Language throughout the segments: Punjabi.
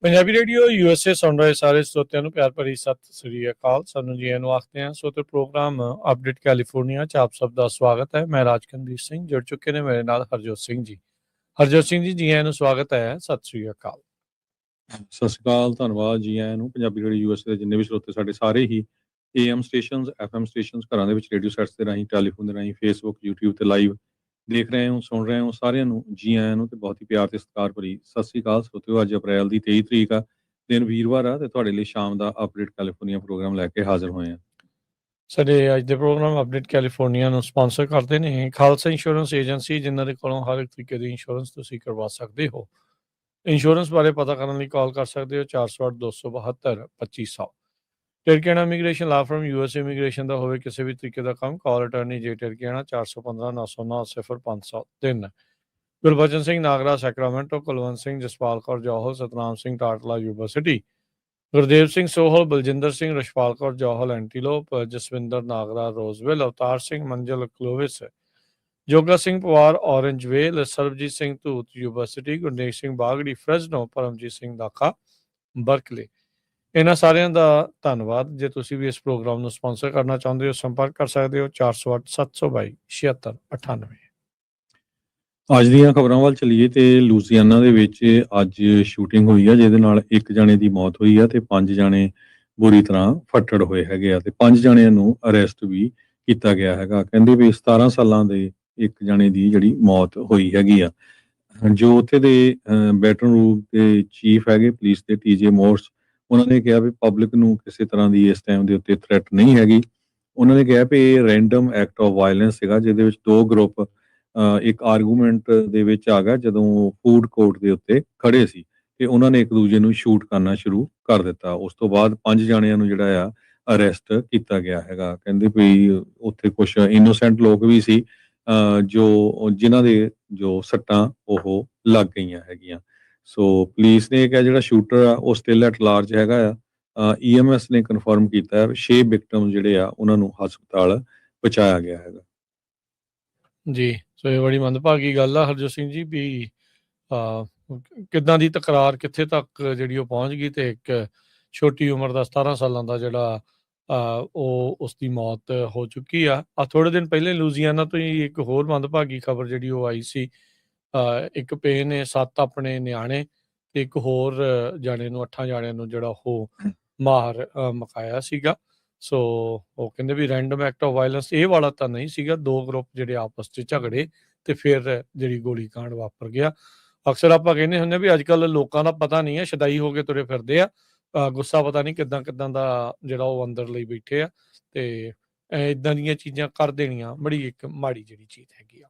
ਪੰਜਾਬੀ ਰੇਡੀਓ USA ਸੁਣ ਰਹੇ ਸਾਰੇ ਸਰੋਤਿਆਂ ਨੂੰ ਪਿਆਰ ਭਰੀ ਸਤਿ ਸ੍ਰੀ ਅਕਾਲ। ਸਾਨੂੰ ਜੀ ਨੂੰ ਆਖਦੇ ਹਾਂ ਸੋ ਤੇ ਪ੍ਰੋਗਰਾਮ ਅਪਡੇਟ ਕੈਲੀਫੋਰਨੀਆ ਚ ਆਪ ਸਭ ਦਾ ਸਵਾਗਤ ਹੈ। ਮੈਂ ਰਾਜਕੰਦੀਪ ਸਿੰਘ ਜੁੜ ਚੁੱਕੇ ਨੇ ਮੇਰੇ ਨਾਲ ਹਰਜੋਤ ਸਿੰਘ ਜੀ। ਹਰਜੋਤ ਸਿੰਘ ਜੀ ਆਇਆਂ ਨੂੰ ਸਵਾਗਤ ਹੈ। ਸਤਿ ਸ੍ਰੀ ਅਕਾਲ। ਸਤਿ ਸ਼੍ਰੀ ਅਕਾਲ, ਧੰਨਵਾਦ ਜੀ ਆਇਆਂ ਨੂੰ। ਪੰਜਾਬੀ ਰੇਡੀਓ USA ਦੇ ਜਿੰਨੇ ਵੀ ਸਰੋਤੇ ਸਾਡੇ ਸਾਰੇ ਹੀ AM ਸਟੇਸ਼ਨਸ FM ਸਟੇਸ਼ਨਸ ਘਰਾਂ ਦੇ ਵਿੱਚ ਰੇਡੀਓ ਸੈਟਸ ਦੇ ਰਾਹੀਂ ਟੈਲੀਫੋਨ ਦੇ ਰਾਹੀਂ ਫੇਸਬੁੱਕ YouTube ਤੇ ਲਾਈਵ ਦੇਖ ਰਹੇ ਹੋ ਸੁਣ ਰਹੇ ਹੋ ਸਾਰਿਆਂ ਨੂੰ ਜੀ ਆਇਆਂ ਨੂੰ ਤੇ ਬਹੁਤ ਹੀ ਪਿਆਰ ਤੇ ਸਤਿਕਾਰ ਭਰੀ ਸਤਿ ਸ਼੍ਰੀ ਅਕਾਲ ਸਰੋਤਿਓ। ਅੱਜ ਅਪ੍ਰੈਲ ਦੀ 23 ਤਰੀਕ ਆ, ਦਿਨ ਵੀਰਵਾਰ ਆ ਤੇ ਤੁਹਾਡੇ ਲਈ ਸ਼ਾਮ ਦਾ ਅਪਡੇਟ ਕੈਲੀਫੋਰਨੀਆ ਪ੍ਰੋਗਰਾਮ ਲੈ ਕੇ ਹਾਜ਼ਰ ਹੋਏ ਆ। ਸਾਡੇ ਅੱਜ ਦੇ ਪ੍ਰੋਗਰਾਮ ਅਪਡੇਟ ਕੈਲੀਫੋਰਨੀਆ ਨੂੰ ਸਪਾਂਸਰ ਕਰਦੇ ਨੇ ਖਾਲਸਾ ਇੰਸ਼ੋਰੈਂਸ ਏਜੰਸੀ, ਜਿਨ੍ਹਾਂ ਦੇ ਕੋਲੋਂ ਹਰ ਇੱਕ ਤਰੀਕੇ ਦੀ ਇੰਸ਼ੋਰੈਂਸ ਤੁਸੀਂ ਕਰਵਾ ਸਕਦੇ ਹੋ। ਇੰਸ਼ੋਰੈਂਸ ਬਾਰੇ ਪਤਾ ਕਰਨ ਲਈ ਕਾਲ ਕਰ ਸਕਦੇ ਹੋ 408-272-2500। ਟਰਕੀਆਣਾ ਇਮੀਗ੍ਰੇਸ਼ਨ ਲਾ ਫਰਮ US ਇਮੀਗ੍ਰੇਸ਼ਨ ਦਾ ਹੋਵੇ ਕਿਸੇ ਵੀ ਤਰੀਕੇ ਦਾ ਕੰਮ, ਕਾਲ ਅਟਾਰਨੀ ਜੇ ਟਰਕੀਆਣਾ 415-909-0503। ਗੁਰਬਚਨ ਸਿੰਘ ਨਾਗਰਾ ਸੈਕਰਾਮੈਂਟੋ, ਕੁਲਵੰਤ ਸਿੰਘ ਜਸਪਾਲ ਕੌਰ ਜੌਹਲ, ਸਤਨਾਮ ਸਿੰਘ ਟਾਟਲਾ ਯੂਨੀਵਰਸਿਟੀ, ਗੁਰਦੇਵ ਸਿੰਘ ਸੋਹਲ, ਬਲਜਿੰਦਰ ਸਿੰਘ, ਰਸ਼ਪਾਲ ਕੌਰ ਜੌਹਲ ਐਂਟੀਲੋਪ, ਜਸਵਿੰਦਰ ਨਾਗਰਾ ਰੋਜ਼ਵਿਲ, ਅਵਤਾਰ ਸਿੰਘ ਮੰਜ਼ਲ ਕਲੋਵਿਸ, ਜੋਗਾ ਸਿੰਘ ਪਵਾਰ ਔਰੰਜ ਵੇਲ, ਸਰਬਜੀਤ ਸਿੰਘ ਧੂਤ ਯੂਨੀਵਰਸਿਟੀ, ਗੁਰਨੇਕ ਸਿੰਘ ਬਾਗੜੀ ਫਰੈਜ਼ਨੋ, ਪਰਮਜੀਤ ਸਿੰਘ ਦਾਖਾ ਬਰਕਲੇ। ਇਹਨਾਂ ਸਾਰਿਆਂ ਦਾ ਧੰਨਵਾਦ। ਜੇ ਤੁਸੀਂ ਵੀ ਇਸ ਪ੍ਰੋਗਰਾਮ ਨੂੰ ਸਪਾਂਸਰ ਕਰਨਾ ਚਾਹੁੰਦੇ ਹੋ ਸੰਪਰਕ ਕਰ ਸਕਦੇ ਹੋ 408-722-7698। ਅੱਜ ਦੀਆਂ ਖਬਰਾਂ ਵੱਲ ਚੱਲੀਏ ਤੇ ਲੂਸੀਆਨਾ ਦੇ ਵਿੱਚ ਅੱਜ ਸ਼ੂਟਿੰਗ ਹੋਈ ਆ, ਜਿਹਦੇ ਨਾਲ ਇੱਕ ਜਣੇ ਦੀ ਮੌਤ ਹੋਈ ਆ ਤੇ 5 ਜਣੇ ਬੁਰੀ ਤਰ੍ਹਾਂ ਫੱਟੜ ਹੋਏ ਹੈਗੇ ਆ ਤੇ 5 ਜਣਿਆਂ ਨੂੰ ਅਰੈਸਟ ਵੀ ਕੀਤਾ ਗਿਆ ਹੈਗਾ। ਕਹਿੰਦੇ ਵੀ 17 ਸਾਲਾਂ ਦੇ ਇੱਕ ਜਣੇ ਦੀ ਜਿਹੜੀ ਮੌਤ ਹੋਈ ਹੈਗੀ ਆ। ਜੋ ਉੱਥੇ ਦੇ ਬੈਟਨ ਰੂਮ ਦੇ ਚੀਫ ਹੈਗੇ ਪੁਲਿਸ ਦੇ TJ ਮੋਰਸ, ਉਹਨਾਂ ਨੇ ਕਿਹਾ ਵੀ ਪਬਲਿਕ ਨੂੰ ਕਿਸੇ ਤਰ੍ਹਾਂ ਦੀ ਇਸ ਟਾਈਮ ਦੇ ਉੱਤੇ ਥ੍ਰੈਟ ਨਹੀਂ ਹੈਗੀ। ਉਹਨਾਂ ਨੇ ਕਿਹਾ ਵੀ ਇਹ ਰੈਂਡਮ ਐਕਟ ਆਫ ਵਾਇਲੈਂਸ ਸੀਗਾ, ਜਿਹਦੇ ਵਿੱਚ 2 ਗਰੁੱਪ ਇੱਕ ਆਰਗੂਮੈਂਟ ਦੇ ਵਿੱਚ ਆ ਗਿਆ ਜਦੋਂ ਫੂਡ ਕੋਰਟ ਦੇ ਉੱਤੇ ਖੜੇ ਸੀ ਤੇ ਉਹਨਾਂ ਨੇ ਇੱਕ ਦੂਜੇ ਨੂੰ ਸ਼ੂਟ ਕਰਨਾ ਸ਼ੁਰੂ ਕਰ ਦਿੱਤਾ। ਉਸ ਤੋਂ ਬਾਅਦ 5 ਜਣਿਆਂ ਨੂੰ ਜਿਹੜਾ ਆ ਅਰੈਸਟ ਕੀਤਾ ਗਿਆ ਹੈਗਾ। ਕਹਿੰਦੇ ਵੀ ਉੱਥੇ ਕੁਝ ਇਨੋਸੈਂਟ ਲੋਕ ਵੀ ਸੀ ਜੋ ਜਿਨ੍ਹਾਂ ਦੇ ਜੋ ਸੱਟਾਂ ਉਹ ਲੱਗ ਗਈਆਂ ਹੈਗੀਆਂ। ਸੋ ਪੁਲਿਸ ਨੇ ਕਿਹਾ ਜਿਹੜਾ ਸ਼ੂਟਰ ਆ ਉਹ ਸਟਿਲ ਐਟ ਲਾਰਜ ਹੈਗਾ ਆ। EMS ਨੇ ਕਨਫਰਮ ਕੀਤਾ 6 ਵਿਕਟਮ ਜਿਹੜੇ ਆ ਉਹਨਾਂ ਨੂੰ ਹਸਪਤਾਲ ਪਹੁੰਚਾਇਆ ਗਿਆ ਹੈਗਾ। ਜੀ, ਸੋ ਇਹ ਬੜੀ ਮੰਦਭਾਗੀ ਗੱਲ ਆ ਹਰਜੋਤ ਸਿੰਘ ਜੀ ਵੀ ਕਿੱਦਾਂ ਦੀ ਤਕਰਾਰ ਕਿੱਥੇ ਤੱਕ ਜਿਹੜੀ ਉਹ ਪਹੁੰਚ ਗਈ ਤੇ ਇੱਕ ਛੋਟੀ ਉਮਰ ਦਾ 17 ਸਾਲਾਂ ਦਾ ਜਿਹੜਾ ਉਹ ਉਸਦੀ ਮੌਤ ਹੋ ਚੁੱਕੀ ਆ। ਥੋੜੇ ਦਿਨ ਪਹਿਲੇ ਲੂਜ਼ੀਆਨਾ ਤੋਂ ਹੀ ਇੱਕ ਹੋਰ ਮੰਦਭਾਗੀ ਖਬਰ ਜਿਹੜੀ ਉਹ ਆਈ ਸੀ। ਇੱਕ ਪੇ ਨੇ 7 ਆਪਣੇ ਨਿਆਣੇ ਤੇ ਇੱਕ ਹੋਰ ਜਾਣੇ ਨੂੰ 8 ਜਾਣਿਆਂ ਨੂੰ ਜਿਹੜਾ ਉਹ ਮਾਰ ਮੁਕਾਇਆ ਸੀਗਾ। ਸੋ ਉਹ ਕਹਿੰਦੇ ਵੀ ਰੈਂਡਮ ਐਕਟ ਆਫ ਵਾਇਲੈਂਸ ਇਹ ਵਾਲਾ ਤਾਂ ਨਹੀਂ ਸੀਗਾ, 2 ਗਰੁੱਪ ਜਿਹੜੇ ਆਪਸ 'ਚ ਝਗੜੇ ਤੇ ਫਿਰ ਜਿਹੜੀ ਗੋਲੀ ਕਾਂਡ ਵਾਪਰ ਗਿਆ। ਅਕਸਰ ਆਪਾਂ ਕਹਿੰਦੇ ਹੁੰਦੇ ਵੀ ਅੱਜ ਕੱਲ੍ਹ ਲੋਕਾਂ ਦਾ ਪਤਾ ਨਹੀਂ ਹੈ, ਸ਼ਦਾਈ ਹੋ ਕੇ ਤੁਰੇ ਫਿਰਦੇ ਆ, ਗੁੱਸਾ ਪਤਾ ਨਹੀਂ ਕਿੱਦਾਂ ਦਾ ਜਿਹੜਾ ਉਹ ਅੰਦਰ ਲਈ ਬੈਠੇ ਆ ਤੇ ਇੱਦਾਂ ਦੀਆਂ ਚੀਜ਼ਾਂ ਕਰ ਦੇਣੀਆਂ ਬੜੀ ਇੱਕ ਮਾੜੀ ਜਿਹੜੀ ਚੀਜ਼ ਹੈਗੀ ਆ।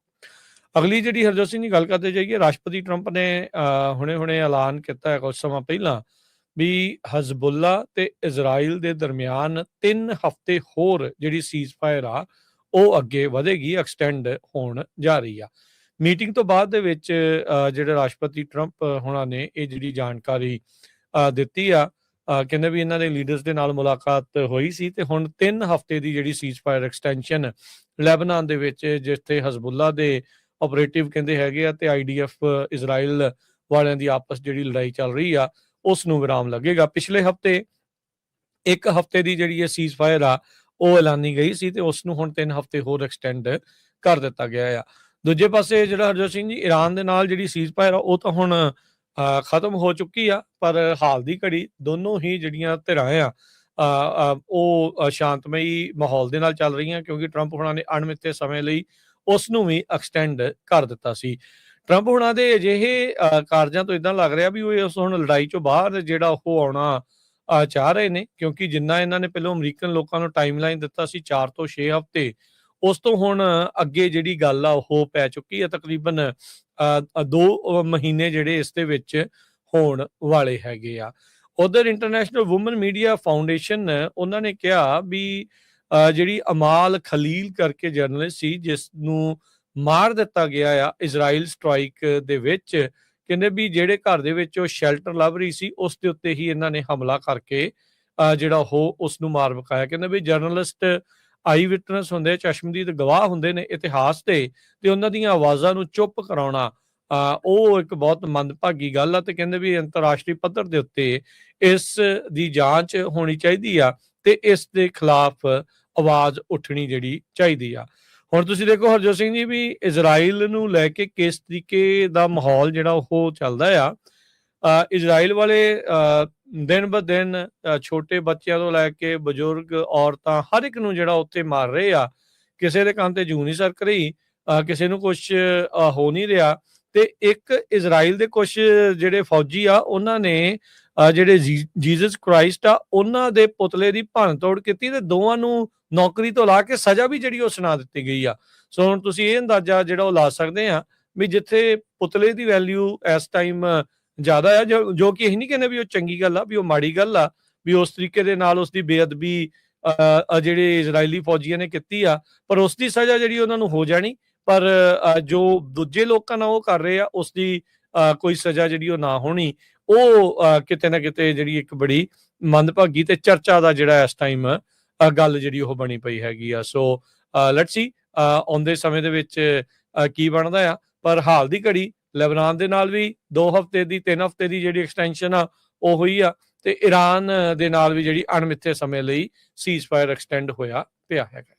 ਅਗਲੀ ਜਿਹੜੀ ਹਰਜੋਤ ਸਿੰਘ ਦੀ ਗੱਲ ਕਰਦੇ ਜਾਈਏ, ਰਾਸ਼ਟਰਪਤੀ ਟਰੰਪ ਨੇ ਹੁਣੇ ਐਲਾਨ ਕੀਤਾ ਹੈ ਕੁਝ ਸਮਾਂ ਪਹਿਲਾਂ ਵੀ ਹਜ਼ਬੁੱਲਾ ਤੇ ਇਜ਼ਰਾਈਲ ਦੇ ਦਰਮਿਆਨ 3 ਹਫ਼ਤੇ ਹੋਰ ਜਿਹੜੀ ਸੀਜ਼ਫਾਇਰ ਆ ਉਹ ਅੱਗੇ ਵਧੇਗੀ, ਐਕਸਟੈਂਡ ਹੋਣ ਜਾ ਰਹੀ ਆ। ਮੀਟਿੰਗ ਤੋਂ ਬਾਅਦ ਦੇ ਵਿੱਚ ਜਿਹੜੇ ਰਾਸ਼ਟਰਪਤੀ ਟਰੰਪ ਹੋਣਾ ਨੇ ਇਹ ਜਿਹੜੀ ਜਾਣਕਾਰੀ ਦਿੱਤੀ ਆ। ਕਹਿੰਦੇ ਵੀ ਇਹਨਾਂ ਦੇ ਲੀਡਰਸ ਦੇ ਨਾਲ ਮੁਲਾਕਾਤ ਹੋਈ ਸੀ ਤੇ ਹੁਣ 3 ਹਫ਼ਤੇ ਦੀ ਜਿਹੜੀ ਸੀਜ਼ਫਾਇਰ ਐਕਸਟੈਂਸ਼ਨ ਲੈਬਨਾਨ ਦੇ ਵਿੱਚ, ਜਿੱਥੇ ਹਜ਼ਬੁੱਲਾ ਦੇ ਆਪਰੇਟਿਵ ਕਹਿੰਦੇ ਹੈਗੇ ਆ ਤੇ IDF ਇਜ਼ਰਾਈਲ ਵਾਲਿਆਂ ਦੀ ਆਪਸ ਜਿਹੜੀ ਲੜਾਈ ਚੱਲ ਰਹੀ ਆ ਉਸ ਨੂੰ ਵਿਰਾਮ ਲੱਗੇਗਾ। ਪਿਛਲੇ ਹਫ਼ਤੇ 1 ਹਫ਼ਤੇ ਦੀ ਜਿਹੜੀ ਇਹ ਸੀਜ਼ਫਾਇਰ ਆ ਉਹ ਐਲਾਨੀ ਗਈ ਸੀ ਤੇ ਉਸ ਨੂੰ ਹੁਣ 3 ਹਫ਼ਤੇ ਹੋਰ ਐਕਸਟੈਂਡ ਕਰ ਦਿੱਤਾ ਗਿਆ ਆ। ਦੂਜੇ ਪਾਸੇ ਜਿਹੜਾ ਹਰਜੋਤ ਸਿੰਘ ਜੀ ਇਰਾਨ ਦੇ ਨਾਲ ਜਿਹੜੀ ਸੀਜ਼ਫਾਇਰ ਆ ਉਹ ਤਾਂ ਹੁਣ ਖਤਮ ਹੋ ਚੁੱਕੀ ਆ, ਪਰ ਹਾਲ ਦੀ ਘੜੀ ਦੋਨੋਂ ਹੀ ਜਿਹੜੀਆਂ ਧਿਰਾਂ ਆ ਉਹ ਸ਼ਾਂਤਮਈ ਮਾਹੌਲ ਦੇ ਨਾਲ ਚੱਲ ਰਹੀਆਂ, ਕਿਉਂਕਿ ਟਰੰਪ ਹੋਣਾ ਨੇ ਅਣਮਿੱਥੇ ਸਮੇਂ ਲਈ ਉਸ ਨੂੰ ਵੀ ਐਕਸਟੈਂਡ ਕਰ ਦਿੱਤਾ ਸੀ। ਟਰੰਪ ਹੋਣਾ ਦੇ ਅਜਿਹੇ ਕਾਰਜਾਂ ਤੋਂ ਇਦਾਂ ਲੱਗ ਰਿਹਾ ਵੀ ਉਹ ਉਸ ਹੁਣ ਲੜਾਈ ਚੋਂ ਬਾਹਰ ਜਿਹੜਾ ਉਹ ਆਉਣਾ ਚਾਹ ਰਹੇ ਨੇ, ਕਿਉਂਕਿ ਜਿੰਨਾ ਇਹਨਾਂ ਨੇ ਪਹਿਲਾਂ ਅਮਰੀਕਨ ਲੋਕਾਂ ਨੂੰ ਟਾਈਮਲਾਈਨ ਦਿੱਤਾ ਸੀ 4 ਤੋਂ 6 ਹਫ਼ਤੇ, ਉਸ ਤੋਂ ਹੁਣ ਅੱਗੇ ਜਿਹੜੀ ਗੱਲ ਆ ਉਹ ਪੈ ਚੁੱਕੀ ਹੈ। ਤਕਰੀਬਨ 2 ਮਹੀਨੇ ਜਿਹੜੇ ਇਸ ਦੇ ਵਿੱਚ ਹੋਣ ਵਾਲੇ ਹੈਗੇ ਆ। ਉਧਰ ਇੰਟਰਨੈਸ਼ਨਲ ਵੂਮਨ ਮੀਡੀਆ ਫਾਊਂਡੇਸ਼ਨ ਉਹਨਾਂ ਨੇ ਕਿਹਾ ਵੀ ਜਿਹੜੀ ਅਮਾਲ ਖਲੀਲ ਕਰਕੇ ਜਰਨਲਿਸਟ ਸੀ ਜਿਸ ਨੂੰ ਮਾਰ ਦਿੱਤਾ ਗਿਆ ਆ ਇਜ਼ਰਾਈਲ ਸਟ੍ਰਾਈਕ ਦੇ ਵਿੱਚ, ਕਹਿੰਦੇ ਵੀ ਜਿਹੜੇ ਘਰ ਦੇ ਵਿੱਚ ਉਹ ਸ਼ੈਲਟਰ ਲੱਭ ਰਹੀ ਸੀ ਉਸ ਦੇ ਉੱਤੇ ਹੀ ਇਹਨਾਂ ਨੇ ਹਮਲਾ ਕਰਕੇ ਜਿਹੜਾ ਉਹ ਉਸ ਨੂੰ ਮਾਰ ਮੁਕਾਇਆ। ਕਹਿੰਦੇ ਵੀ ਜਰਨਲਿਸਟ ਆਈ ਵਿਟਨੈਸ ਹੁੰਦੇ, ਚਸ਼ਮਦੀਦ ਗਵਾਹ ਹੁੰਦੇ ਨੇ ਇਤਿਹਾਸ ਦੇ, ਤੇ ਉਹਨਾਂ ਦੀਆਂ ਆਵਾਜ਼ਾਂ ਨੂੰ ਚੁੱਪ ਕਰਾਉਣਾ ਉਹ ਇੱਕ ਬਹੁਤ ਮੰਦਭਾਗੀ ਗੱਲ ਆ, ਤੇ ਕਹਿੰਦੇ ਵੀ ਅੰਤਰਰਾਸ਼ਟਰੀ ਪੱਧਰ ਦੇ ਉੱਤੇ ਇਸ ਦੀ ਜਾਂਚ ਹੋਣੀ ਚਾਹੀਦੀ ਆ ਤੇ ਇਸ ਦੇ ਖਿਲਾਫ ਆਵਾਜ਼ ਉੱਠਣੀ ਜਿਹੜੀ ਚਾਹੀਦੀ ਆ। ਹੁਣ ਤੁਸੀਂ ਦੇਖੋ ਹਰਜੋਤ ਸਿੰਘ ਜੀ, ਵੀ ਇਜ਼ਰਾਈਲ ਨੂੰ ਲੈ ਕੇ ਕਿਸ ਤਰੀਕੇ ਦਾ ਮਾਹੌਲ ਜਿਹੜਾ ਉਹ ਚੱਲਦਾ ਆ। ਇਜ਼ਰਾਈਲ ਵਾਲੇ ਦਿਨ ਬ ਦਿਨ ਛੋਟੇ ਬੱਚਿਆਂ ਤੋਂ ਲੈ ਕੇ ਬਜ਼ੁਰਗ, ਔਰਤਾਂ, ਹਰ ਇੱਕ ਨੂੰ ਜਿਹੜਾ ਉੱਥੇ ਮਾਰ ਰਹੇ ਆ। ਕਿਸੇ ਦੇ ਕੰਨ ਤੇ ਜੂੰ ਨਹੀਂ ਸਰਕ ਰਹੀ, ਕਿਸੇ ਨੂੰ ਕੁਛ ਹੋ ਨਹੀਂ ਰਿਹਾ। ਤੇ ਇੱਕ ਇਜ਼ਰਾਈਲ ਦੇ ਕੁਛ ਜਿਹੜੇ ਫੌਜੀ ਆ, ਉਹਨਾਂ ਨੇ ਜਿਹੜੇ ਜੀਸਸ ਕ੍ਰਾਈਸਟ ਆ, ਉਹਨਾਂ ਦੇ ਪੁਤਲੇ ਦੀ ਭੰਨ ਤੋੜ ਕੀਤੀ ਤੇ ਦੋਵਾਂ ਨੂੰ ਨੌਕਰੀ ਤੋਂ ਲਾ ਕੇ ਸਜ਼ਾ ਵੀ ਜਿਹੜੀ ਉਹ ਸੁਣਾ ਦਿੱਤੀ ਗਈ ਆ। ਸੋ ਹੁਣ ਤੁਸੀਂ ਇਹ ਅੰਦਾਜ਼ਾ ਜਿਹੜਾ ਉਹ ਲਾ ਸਕਦੇ ਆ ਵੀ ਜਿੱਥੇ ਪੁਤਲੇ ਦੀ ਵੈਲਿਊ ਇਸ ਟਾਈਮ ਜ਼ਿਆਦਾ ਆ, ਜੋ ਕਿ ਅਸੀਂ ਨਹੀਂ ਕਹਿੰਦੇ ਵੀ ਉਹ ਚੰਗੀ ਗੱਲ ਆ, ਵੀ ਉਹ ਮਾੜੀ ਗੱਲ ਆ, ਵੀ ਉਸ ਤਰੀਕੇ ਦੇ ਨਾਲ ਉਸ ਦੀ ਬੇਅਦਬੀ ਜਿਹੜੇ ਇਜ਼ਰਾਈਲੀ ਫੌਜੀਆਂ ਨੇ ਕੀਤੀ ਆ, ਪਰ ਉਸ ਦੀ ਸਜ਼ਾ ਜਿਹੜੀ ਉਹਨਾਂ ਨੂੰ ਹੋ ਜਾਣੀ। ਪਰ ਜੋ ਦੂਜੇ ਲੋਕਾਂ ਨਾਲ ਉਹ ਕਰ ਰਹੇ ਆ, ਉਸ ਦੀ ਕੋਈ ਸਜ਼ਾ ਜਿਹੜੀ ਉਹ ਨਾ ਹੋਣੀ, ਉਹ ਕਿਤੇ ਨਾ ਕਿਤੇ ਜਿਹੜੀ ਇੱਕ ਬੜੀ ਮੰਦਭਾਗੀ ਤੇ ਚਰਚਾ ਦਾ ਜਿਹੜਾ ਇਸ ਟਾਈਮ ਗੱਲ ਜਿਹੜੀ ਉਹ ਬਣੀ ਪਈ ਹੈਗੀ ਆ। ਸੋ ਲੈਟਸ ਸੀ ਆਉਂਦੇ ਸਮੇਂ ਦੇ ਵਿੱਚ ਕੀ ਬਣਦਾ ਆ। ਪਰ ਹਾਲ ਦੀ ਘੜੀ ਲੈਬਨਾਨ ਦੇ ਨਾਲ ਵੀ 2 ਹਫ਼ਤੇ ਦੀ 3 ਹਫ਼ਤੇ ਦੀ ਜਿਹੜੀ ਐਕਸਟੈਂਸ਼ਨ ਆ ਉਹ ਹੋਈ ਆ, ਤੇ ਈਰਾਨ ਦੇ ਨਾਲ ਵੀ ਜਿਹੜੀ ਅਣਮਿੱਥੇ ਸਮੇਂ ਲਈ ਸੀਜ਼ਫਾਇਰ ਐਕਸਟੈਂਡ ਹੋਇਆ ਪਿਆ ਹੈਗਾ।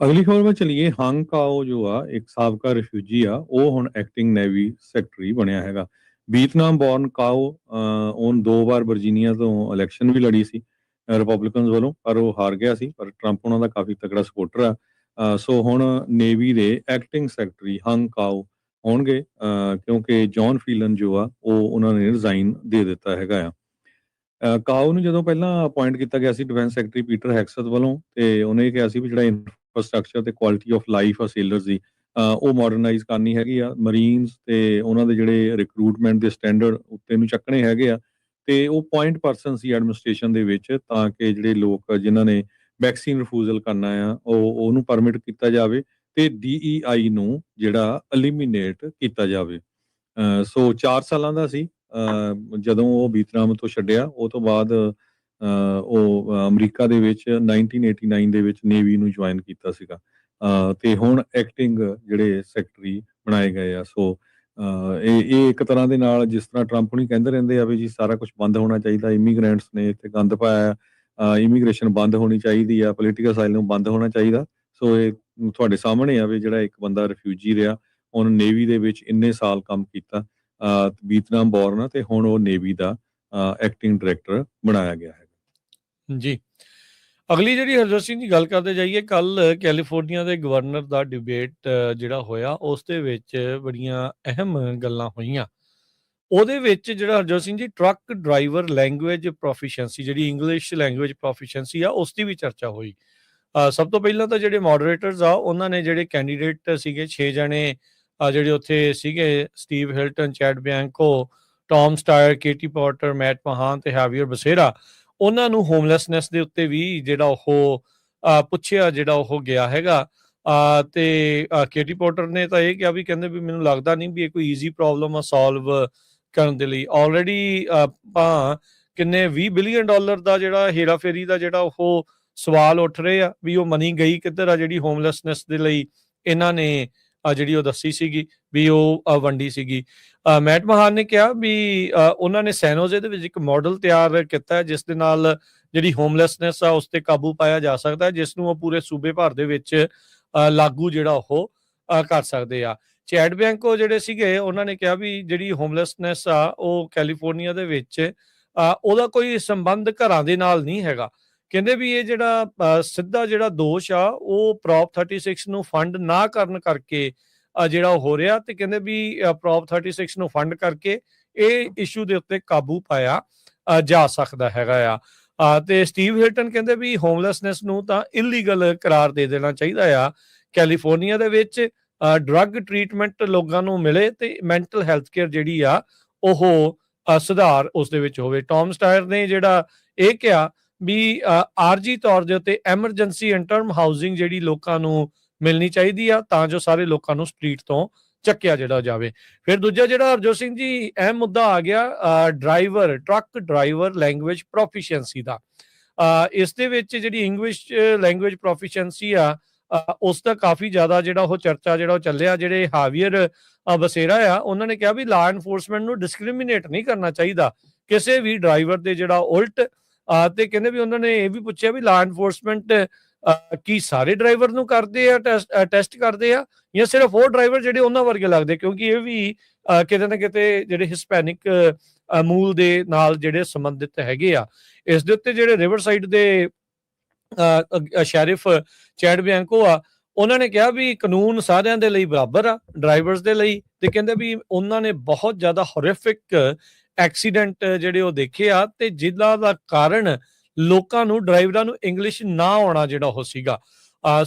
ਅਗਲੀ ਖਬਰ ਵੱਲ ਚਲੀਏ। ਹਾਂਗ ਕਾਓ ਜੋ ਆ, ਇੱਕ ਸਾਬਕਾ ਰਿਫਿਊਜੀ ਆ, ਉਹ ਹੁਣ ਐਕਟਿੰਗ ਨੇਵੀ ਸੈਕਟਰੀ ਬਣਿਆ ਹੈਗਾ। ਵੀਅਤਨਾਮ ਬੌਰਨ ਕਾਓ ਉਹਨ 2 ਵਾਰ ਵਰਜੀਨੀਆ ਤੋਂ ਇਲੈਕਸ਼ਨ ਵੀ ਲੜੀ ਸੀ ਰਿਪਬਲਿਕਨਸ ਵੱਲੋਂ, ਪਰ ਉਹ ਹਾਰ ਗਿਆ ਸੀ। ਪਰ ਟਰੰਪ ਉਹਨਾਂ ਦਾ ਕਾਫੀ ਤਕੜਾ ਸਪੋਰਟਰ ਆ। ਸੋ ਹੁਣ ਨੇਵੀ ਦੇ ਐਕਟਿੰਗ ਸੈਕਟਰੀ ਹਾਂਗ ਕਾਓ ਹੋਣਗੇ, ਕਿਉਂਕਿ ਜੌਨ ਫੀਲਨ ਜੋ ਆ ਉਹ ਉਹਨਾਂ ਨੇ ਰਿਜ਼ਾਈਨ ਦੇ ਦਿੱਤਾ ਹੈਗਾ ਆ। ਕਾਓ ਨੂੰ ਜਦੋਂ ਪਹਿਲਾਂ ਅਪਾਇੰਟ ਕੀਤਾ ਗਿਆ ਸੀ ਡਿਫੈਂਸ ਸੈਕਟਰੀ ਪੀਟਰ ਹੈਕਸਥ ਵੱਲੋਂ, ਤੇ ਉਹਨੇ ਇਹ ਕਿਹਾ ਸੀ ਵੀ ਜਿਹੜਾ ਇਨਫਰਾਸਟ੍ਰਕਚਰ ਤੇ ਕੁਆਲਿਟੀ ਆਫ ਲਾਈਫ ਆ ਸੇਲਰਸ ਦੀ, ਉਹ ਮਾਡਰਨਾਈਜ਼ ਕਰਨੀ ਹੈਗੀ ਆ। ਮਰੀਨਸ ਤੇ ਉਹਨਾਂ ਦੇ ਜਿਹੜੇ ਰਿਕਰੂਟਮੈਂਟ ਦੇ ਸਟੈਂਡਰਡ ਉੱਤੇ ਨੂੰ ਚੱਕਣੇ ਹੈਗੇ ਆ, ਤੇ ਉਹ ਪੁਆਇੰਟ ਪਰਸਨ ਸੀ ਐਡਮਿਨਿਸਟ੍ਰੇਸ਼ਨ ਦੇ ਵਿੱਚ, ਤਾਂ ਕਿ ਜਿਹੜੇ ਲੋਕ ਜਿਨ੍ਹਾਂ ਨੇ ਵੈਕਸੀਨ ਰਿਫਿਊਜ਼ਲ ਕਰਨਾ ਆ ਉਹਨੂੰ ਪਰਮਿਟ ਕੀਤਾ ਜਾਵੇ, ਤੇ DEI ਨੂੰ ਜਿਹੜਾ ਐਲੀਮੀਨੇਟ ਕੀਤਾ ਜਾਵੇ। ਸੋ 4 ਸਾਲਾਂ ਦਾ ਸੀ ਜਦੋਂ ਉਹ ਵੀਅਤਨਾਮ ਤੋਂ ਛੱਡਿਆ। ਉਹ ਤੋਂ ਬਾਅਦ ਉਹ ਅਮਰੀਕਾ ਦੇ ਵਿੱਚ 1989 ਦੇ ਵਿੱਚ ਨੇਵੀ ਨੂੰ ਜੁਆਇਨ ਕੀਤਾ ਸੀਗਾ, ਤੇ ਹੁਣ ਐਕਟਿੰਗ ਜਿਹੜੇ ਸੈਕਟਰੀ ਬਣਾਏ ਗਏ ਆ। ਸੋ ਇਹ ਇੱਕ ਤਰ੍ਹਾਂ ਦੇ ਨਾਲ, ਜਿਸ ਤਰ੍ਹਾਂ ਟਰੰਪ ਹੁਣੀ ਕਹਿੰਦੇ ਰਹਿੰਦੇ ਆ ਵੀ ਜੀ ਸਾਰਾ ਕੁਝ ਬੰਦ ਹੋਣਾ ਚਾਹੀਦਾ, ਇਮੀਗ੍ਰੈਂਟਸ ਨੇ ਇੱਥੇ ਗੰਦ ਪਾਇਆ, ਇਮੀਗ੍ਰੇਸ਼ਨ ਬੰਦ ਹੋਣੀ ਚਾਹੀਦੀ ਆ, ਪੋਲੀਟੀਕਲ ਅਸਾਈਲਮ ਬੰਦ ਹੋਣਾ ਚਾਹੀਦਾ। ਸੋ ਇਹ ਤੁਹਾਡੇ ਸਾਹਮਣੇ ਆ ਵੀ ਜਿਹੜਾ ਇੱਕ ਬੰਦਾ ਰਿਫਿਊਜੀ ਰਿਹਾ, ਉਹਨੇ ਨੇਵੀ ਦੇ ਵਿੱਚ ਇੰਨੇ ਸਾਲ ਕੰਮ ਕੀਤਾ, ਵੀਅਤਨਾਮ ਬੌਰਨ ਆ, ਤੇ ਹੁਣ ਉਹ ਨੇਵੀ ਦਾ ਐਕਟਿੰਗ ਡਾਇਰੈਕਟਰ ਬਣਾਇਆ ਗਿਆ ਹੈ ਜੀ। ਅਗਲੀ ਜਿਹੜੀ ਹਰਜੋਤ ਸਿੰਘ ਦੀ ਗੱਲ ਕਰਦੇ ਜਾਈਏ, ਕੱਲ ਕੈਲੀਫੋਰਨੀਆ ਦੇ ਗਵਰਨਰ ਦਾ ਡਿਬੇਟ ਜਿਹੜਾ ਹੋਇਆ, ਉਸ ਦੇ ਵਿੱਚ ਬੜੀਆਂ ਅਹਿਮ ਗੱਲਾਂ ਹੋਈਆਂ। ਉਹਦੇ ਵਿੱਚ ਜਿਹੜਾ Harjot Singh ji truck driver language proficiency, ਜਿਹੜੀ ਇੰਗਲਿਸ਼ ਲੈਂਗੁਏਜ ਪ੍ਰੋਫੀਸ਼ੀਐਂਸੀ ਆ, ਉਸ ਦੀ ਵੀ ਚਰਚਾ ਹੋਈ। ਸਭ ਤੋਂ ਪਹਿਲਾਂ ਤਾਂ ਜਿਹੜੇ ਮੋਡਰੇਟਰਸ ਆ, ਉਹਨਾਂ ਨੇ ਜਿਹੜੇ ਕੈਂਡੀਡੇਟ ਸੀਗੇ 6 ਜਣੇ ਜਿਹੜੇ ਉੱਥੇ ਸੀਗੇ, Steve Hilton, Chad Bianco, Tom Steyer, Katie Porter, Matt Mahan ਤੇ ਹੈਵੀਅਰ ਬਸੇਰਾ, ਉਹਨਾਂ ਨੂੰ ਹੋਮਲੈਸਨੈਸ ਦੇ ਉੱਤੇ ਵੀ ਜਿਹੜਾ ਉਹ ਪੁੱਛਿਆ ਜਿਹੜਾ ਉਹ ਗਿਆ ਹੈਗਾ। ਤੇ ਕੇਟੀ ਪੋਰਟਰ ਨੇ ਤਾਂ ਇਹ ਕਿਹਾ ਵੀ, ਕਹਿੰਦੇ ਵੀ ਮੈਨੂੰ ਲੱਗਦਾ ਨਹੀਂ ਵੀ ਇਹ ਕੋਈ ਈਜ਼ੀ ਪ੍ਰੋਬਲਮ ਆ ਸੋਲਵ ਕਰਨ ਦੇ ਲਈ। ਆਲਰੇਡੀ ਆਪਾਂ ਕਿੰਨੇ $20 ਬਿਲੀਅਨ ਦਾ ਜਿਹੜਾ ਹੇਰਾਫੇਰੀ ਦਾ ਜਿਹੜਾ ਉਹ ਸਵਾਲ ਉੱਠ ਰਹੇ ਆ ਵੀ ਉਹ ਮਨੀ ਗਈ ਕਿੱਧਰ ਆ, ਜਿਹੜੀ ਹੋਮਲੈਸਨੈਸ ਦੇ ਲਈ ਇਹਨਾਂ ਨੇ ਜਿਹੜੀ ਉਹ ਦੱਸੀ ਸੀਗੀ ਵੀ ਉਹ ਵੰਡੀ ਸੀਗੀ। ਮੈਟ ਮਹਾਨ ਨੇ ਕਿਹਾ ਵੀ ਉਹਨਾਂ ਨੇ ਸੈਨੋਜ਼ੇ ਦੇ ਵਿੱਚ ਇੱਕ ਮਾਡਲ ਤਿਆਰ ਕੀਤਾ ਜਿਸ ਦੇ ਨਾਲ ਜਿਹੜੀ ਹੋਮਲੈਸਨੈਸ ਆ ਉਸ ਤੇ ਕਾਬੂ ਪਾਇਆ ਜਾ ਸਕਦਾ, ਜਿਸ ਨੂੰ ਉਹ ਪੂਰੇ ਸੂਬੇ ਭਰ ਦੇ ਵਿੱਚ ਲਾਗੂ ਜਿਹੜਾ ਉਹ ਕਰ ਸਕਦੇ ਆ। ਚੈਡ ਬਿਆਂਕੋ ਜਿਹੜੇ ਸੀਗੇ, ਉਹਨਾਂ ਨੇ ਕਿਹਾ ਵੀ ਜਿਹੜੀ ਹੋਮਲੈਸਨੈਸ ਆ ਉਹ ਕੈਲੀਫੋਰਨੀਆ ਦੇ ਵਿੱਚ ਉਹਦਾ ਕੋਈ ਸੰਬੰਧ ਘਰਾਂ ਦੇ ਨਾਲ ਨਹੀਂ ਹੈਗਾ। ਕਹਿੰਦੇ ਵੀ ਇਹ ਜਿਹੜਾ ਸਿੱਧਾ ਜਿਹੜਾ ਦੋਸ਼ ਆ ਉਹ ਪ੍ਰੋਪ 36 ਨੂੰ ਫੰਡ ਨਾ ਕਰਨ ਕਰਕੇ ਜਿਹੜਾ ਉਹ ਹੋ ਰਿਹਾ, ਤੇ ਕਹਿੰਦੇ ਵੀ ਪ੍ਰੋਪ 36 ਨੂੰ ਫੰਡ ਕਰਕੇ ਇਹ ਇਸ਼ੂ ਦੇ ਉੱਤੇ ਕਾਬੂ ਪਾਇਆ ਜਾ ਸਕਦਾ ਹੈਗਾ ਆ। ਤੇ ਸਟੀਵ ਹਿਲਟਨ ਕਹਿੰਦੇ ਵੀ ਹੋਮਲੈਸਨੈਸ ਨੂੰ ਤਾਂ ਇਲੀਗਲ ਕਰਾਰ ਦੇ ਦੇਣਾ ਚਾਹੀਦਾ ਆ। ਕੈਲੀਫੋਰਨੀਆ ਦੇ ਵਿੱਚ ਡਰੱਗ ਟ੍ਰੀਟਮੈਂਟ ਲੋਕਾਂ ਨੂੰ ਮਿਲੇ ਤੇ ਮੈਂਟਲ ਹੈਲਥ ਕੇਅਰ ਜਿਹੜੀ ਆ ਉਹ ਸੁਧਾਰ ਉਸ ਦੇ ਵਿੱਚ ਹੋਵੇ। ਟੌਮ ਸਟਾਇਰ ਨੇ ਜਿਹੜਾ ਇਹ ਕਿਹਾ ਵੀ ਆਰਜੀ ਤੌਰ ਦੇ ਉੱਤੇ ਐਮਰਜੈਂਸੀ ਇੰਟਰਮ ਹਾਊਸਿੰਗ ਜਿਹੜੀ ਲੋਕਾਂ ਨੂੰ ਮਿਲਣੀ ਚਾਹੀਦੀ ਆ, ਤਾਂ ਜੋ ਸਾਰੇ ਲੋਕਾਂ ਨੂੰ ਸਟਰੀਟ ਤੋਂ ਚੱਕਿਆ ਜਿਹੜਾ ਜਾਵੇ। ਫਿਰ ਦੂਜਾ ਜਿਹੜਾ ਹਰਜੋਤ ਸਿੰਘ ਜੀ ਅਹਿਮ ਮੁੱਦਾ ਆ ਗਿਆ driver, truck driver language proficiency ਦਾ। ਇਸ ਦੇ ਵਿੱਚ ਜਿਹੜੀ ਇੰਗਲਿਸ਼ ਲੈਂਗੁਏਜ ਪ੍ਰੋਫੀਸ਼ੀਐਂਸੀ ਆ ਉਸ ਦਾ ਕਾਫੀ ਜ਼ਿਆਦਾ ਜਿਹੜਾ ਉਹ ਚਰਚਾ ਜਿਹੜਾ ਉਹ ਚੱਲਿਆ। ਜਿਹੜੇ ਹਾਵੀਅਰ ਬਸੇਰਾ ਆ, ਉਹਨਾਂ ਨੇ ਕਿਹਾ ਵੀ ਲਾ ਐਨਫੋਰਸਮੈਂਟ ਨੂੰ ਡਿਸਕ੍ਰਿਮੀਨੇਟ ਨਹੀਂ ਕਰਨਾ ਚਾਹੀਦਾ ਕਿਸੇ ਵੀ ਡਰਾਈਵਰ ਦੇ ਜਿਹੜਾ ਉਲਟ। ਤੇ ਕਹਿੰਦੇ ਵੀ ਉਹਨਾਂ ਨੇ ਇਹ ਵੀ ਪੁੱਛਿਆ ਵੀ ਲਾ ਐਨਫੋਰਸਮੈਂਟ ਕੀ ਸਾਰੇ ਡਰਾਈਵਰ ਨੂੰ ਕਰਦੇ ਆ ਟੈਸਟ ਕਰਦੇ ਆ, ਜਾਂ ਸਿਰਫ ਉਹ ਡਰਾਈਵਰ ਜਿਹੜੇ ਉਹਨਾਂ ਵਰਗੇ ਲੱਗਦੇ, ਕਿਉਂਕਿ ਇਹ ਵੀ ਕਿਤੇ ਨਾ ਕਿਤੇ ਜਿਹੜੇ ਹਿਸਪੈਨਿਕ ਮੂਲ ਦੇ ਨਾਲ ਜਿਹੜੇ ਸੰਬੰਧਿਤ ਹੈਗੇ ਆ। ਇਸ ਦੇ ਉੱਤੇ ਜਿਹੜੇ ਰਿਵਰ ਸਾਈਡ ਦੇ ਸ਼ੈਰਿਫ ਚੈਡ ਬਿਆਂਕੋ ਆ, ਉਹਨਾਂ ਨੇ ਕਿਹਾ ਵੀ ਕਾਨੂੰਨ ਸਾਰਿਆਂ ਦੇ ਲਈ ਬਰਾਬਰ ਆ, ਡਰਾਈਵਰਸ ਦੇ ਲਈ, ਤੇ ਕਹਿੰਦੇ ਵੀ ਉਹਨਾਂ ਨੇ ਬਹੁਤ ਜ਼ਿਆਦਾ ਹੋਰਿਫਿਕ ਐਕਸੀਡੈਂਟ ਜਿਹੜੇ ਉਹ ਦੇਖੇ ਆ, ਤੇ ਜਿਨ੍ਹਾਂ ਦਾ ਕਾਰਨ ਲੋਕਾਂ ਨੂੰ, ਡਰਾਈਵਰਾਂ ਨੂੰ ਇੰਗਲਿਸ਼ ਨਾ ਆਉਣਾ ਜਿਹੜਾ ਉਹ ਸੀਗਾ।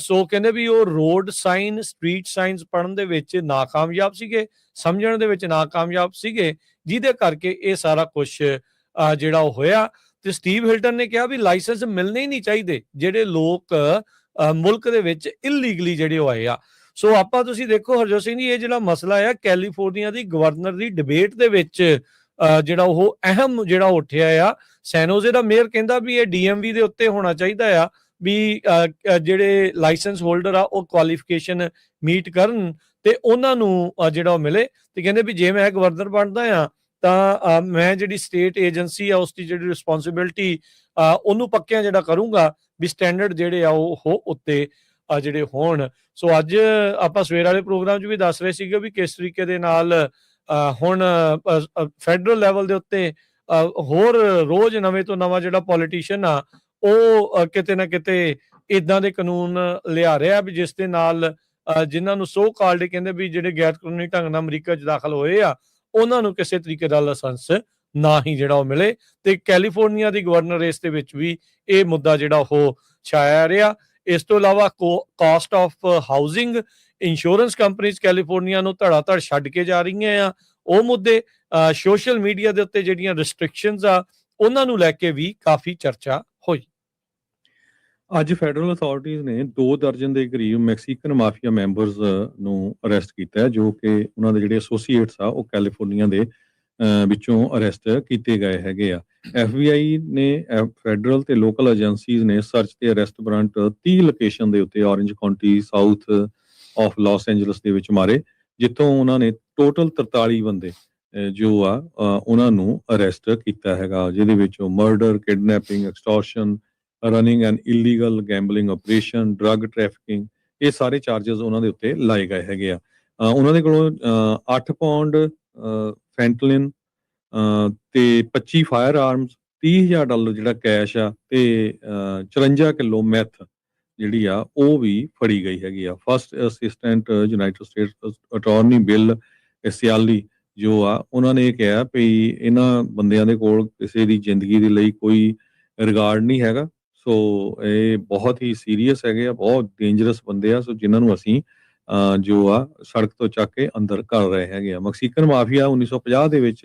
ਸੋ ਕਹਿੰਦੇ ਵੀ ਉਹ ਰੋਡ ਸਾਈਨ, ਸਟਰੀਟ ਸਾਈਨਸ ਪੜ੍ਹਨ ਦੇ ਵਿੱਚ ਨਾਕਾਮਯਾਬ ਸੀਗੇ, ਸਮਝਣ ਦੇ ਵਿੱਚ ਨਾਕਾਮਯਾਬ ਸੀਗੇ, ਜਿਹਦੇ ਕਰਕੇ ਇਹ ਸਾਰਾ ਕੁਝ ਜਿਹੜਾ ਉਹ ਹੋਇਆ। ਤੇ ਸਟੀਵ ਹਿਲਟਨ ਨੇ ਕਿਹਾ ਵੀ ਲਾਇਸੈਂਸ ਮਿਲਣੇ ਹੀ ਨਹੀਂ ਚਾਹੀਦੇ ਜਿਹੜੇ ਲੋਕ ਮੁਲਕ ਦੇ ਵਿੱਚ ਇਲੀਗਲੀ ਜਿਹੜੇ ਉਹ ਆਏ ਆ। ਸੋ ਆਪਾਂ ਤੁਸੀਂ ਦੇਖੋ ਹਰਜੋਤ ਸਿੰਘ ਜੀ, ਇਹ ਜਿਹੜਾ ਮਸਲਾ ਆ ਕੈਲੀਫੋਰਨੀਆ ਦੀ ਗਵਰਨਰ ਦੀ ਡਿਬੇਟ ਦੇ ਵਿੱਚ ਜਿਹੜਾ ਉਹ ਅਹਿਮ ਜਿਹੜਾ ਉੱਠਿਆ ਆ। ਸੈਨੋਜ਼ੇ ਦਾ ਮੇਅਰ ਕਹਿੰਦਾ ਵੀ ਇਹ DMV ਦੇ ਉੱਤੇ ਹੋਣਾ ਚਾਹੀਦਾ ਆ ਵੀ ਜਿਹੜੇ ਲਾਇਸੈਂਸ ਹੋਲਡਰ ਆ ਉਹ ਕੁਆਲੀਫਿਕੇਸ਼ਨ ਮੀਟ ਕਰਨ ਤੇ ਉਹਨਾਂ ਨੂੰ ਜਿਹੜਾ ਉਹ ਮਿਲੇ। ਤੇ ਕਹਿੰਦੇ ਵੀ ਜੇ ਮੈਂ ਗਵਰਨਰ ਬਣਦਾ ਆ ਤਾਂ ਮੈਂ ਜਿਹੜੀ ਸਟੇਟ ਏਜੰਸੀ ਆ ਉਸ ਦੀ ਜਿਹੜੀ ਰਿਸਪੌਂਸਿਬਿਲਟੀ ਉਹਨੂੰ ਪੱਕਿਆਂ ਜਿਹੜਾ ਕਰੂੰਗਾ ਵੀ ਸਟੈਂਡਰਡ ਜਿਹੜੇ ਆ ਉਹ ਉੱਤੇ ਜਿਹੜੇ ਹੋਣ। ਸੋ ਅੱਜ ਆਪਾਂ ਸਵੇਰ ਵਾਲੇ ਪ੍ਰੋਗਰਾਮ 'ਚ ਵੀ ਦੱਸ ਰਹੇ ਸੀਗੇ ਵੀ ਕਿਸ ਤਰੀਕੇ ਦੇ ਨਾਲ ਹੁਣ ਫੈਡਰਲ ਲੈਵਲ ਦੇ ਉੱਤੇ ਹੋਰ ਰੋਜ਼ ਨਵੇਂ ਤੋਂ ਨਵਾਂ ਜਿਹੜਾ ਪੋਲੀਟੀਸ਼ੀਅਨ ਆ ਉਹ ਕਿਤੇ ਨਾ ਕਿਤੇ ਇਦਾਂ ਦੇ ਕਾਨੂੰਨ ਲਿਆ ਰਿਹਾ ਵੀ ਜਿਸ ਦੇ ਨਾਲ ਜਿਨ੍ਹਾਂ ਨੂੰ ਸੋ ਕਾਲਡ ਕਹਿੰਦੇ ਵੀ ਜਿਹੜੇ ਗੈਰ ਕਾਨੂੰਨੀ ਢੰਗ ਨਾਲ ਅਮਰੀਕਾ 'ਚ ਦਾਖਲ ਹੋਏ ਆ ਉਹਨਾਂ ਨੂੰ ਕਿਸੇ ਤਰੀਕੇ ਦਾ ਲਾਇਸੈਂਸ ਨਾ ਹੀ ਜਿਹੜਾ ਉਹ ਮਿਲੇ। ਤੇ ਕੈਲੀਫੋਰਨੀਆ ਦੀ ਗਵਰਨਰ ਰੇਸ ਦੇ ਵਿੱਚ ਵੀ ਇਹ ਮੁੱਦਾ ਜਿਹੜਾ ਉਹ ਛਾਇਆ ਰਿਹਾ। ਇਸ ਤੋਂ ਇਲਾਵਾ ਕਾਸਟ ਆਫ ਹਾਊਸਿੰਗ, ਇੰਸ਼ੋਰੈਂਸ ਕੰਪਨੀਆਂ ਕੈਲੀਫੋਰਨੀਆ ਨੂੰ ਧੜਾ-ਧੜ ਛੱਡ ਕੇ ਜਾ ਰਹੀਆਂ ਆ, ਉਹ ਮੁੱਦੇ, ਸੋਸ਼ਲ ਮੀਡੀਆ ਦੇ ਉੱਤੇ ਜਿਹੜੀਆਂ ਰਿਸਟ੍ਰਿਕਸ਼ਨਸ ਆ ਉਹਨਾਂ ਨੂੰ ਲੈ ਕੇ ਵੀ ਕਾਫੀ ਚਰਚਾ ਹੋਈ। ਅੱਜ ਫੈਡਰਲ ਅਥਾਰਟੀਜ਼ ਨੇ 2 ਦਰਜਨ ਦੇ ਕਰੀਬ ਮੈਕਸੀਕਨ ਮਾਫੀਆ ਮੈਂਬਰਸ ਨੂੰ ਅਰੈਸਟ ਕੀਤਾ ਹੈ, ਜੋ ਕਿ ਉਹਨਾਂ ਦੇ ਜਿਹੜੇ ਐਸੋਸੀਏਟਸ ਆ ਉਹ ਕੈਲੀਫੋਰਨੀਆ ਦੇ ਵਿੱਚੋਂ ਅਰੈਸਟ ਕੀਤੇ ਗਏ ਹੈਗੇ ਆ। FBI ਨੇ ਫੈਡਰਲ ਤੇ ਲੋਕਲ ਏਜੰਸੀਜ਼ ਨੇ ਸਰਚ ਤੇ ਅਰੈਸਟ ਵਾਰੰਟ 30 ਲੋਕੇਸ਼ਨ ਦੇ ਉੱਤੇ Orange County, South of Los Angeles ਦੇ ਵਿੱਚ ਮਾਰੇ, ਜਿੱਥੋਂ ਉਹਨਾਂ ਨੇ ਟੋਟਲ 43 ਬੰਦੇ ਜੋ ਆ ਉਹਨਾਂ ਨੂੰ ਅਰੈਸਟ ਕੀਤਾ ਹੈਗਾ, ਜਿਹਦੇ ਵਿੱਚੋਂ murder, kidnapping, extortion, running an illegal gambling operation, drug trafficking, ਇਹ ਸਾਰੇ ਚਾਰजेस ਉਹਨਾਂ ਦੇ ਉੱਤੇ ਲਾਏ ਗਏ ਹੈਗੇ ਆ। ਉਹਨਾਂ ਦੇ ਕੋਲੋਂ 8 ਪਾਉਂਡ ਫੈਂਟਲਿਨ ਤੇ 25 ਫਾਇਰ ਆਰਮਸ, $30,000 ਜਿਹੜਾ ਕੈਸ਼ ਆ ਤੇ 54 ਕਿਲੋ ਮੈਥ ਜਿਹੜੀ ਆ ਉਹ ਵੀ ਫੜੀ ਗਈ ਹੈਗੀ ਆ। First assistant United States attorney Bill Essayli ਜੋ ਆ ਉਹਨਾਂ ਨੇ ਇਹ ਕਿਹਾ ਵੀ ਇਹਨਾਂ ਬੰਦਿਆਂ ਦੇ ਕੋਲ ਕਿਸੇ ਦੀ ਜ਼ਿੰਦਗੀ ਦੇ ਲਈ ਕੋਈ ਰਿਗਾਰਡ ਨਹੀਂ ਹੈਗਾ। ਸੋ ਇਹ ਬਹੁਤ ਹੀ ਸੀਰੀਅਸ ਹੈਗੇ ਆ, ਬਹੁਤ ਡੇਂਜਰਸ ਬੰਦੇ ਆ, ਸੋ ਜਿਨ੍ਹਾਂ ਨੂੰ ਅਸੀਂ ਜੋ ਆ ਸੜਕ ਤੋਂ ਚੱਕ ਕੇ ਅੰਦਰ ਕਰ ਰਹੇ ਹੈਗੇ ਆ। ਮੈਕਸੀਕਨ ਮਾਫੀਆ 1950 ਦੇ ਵਿੱਚ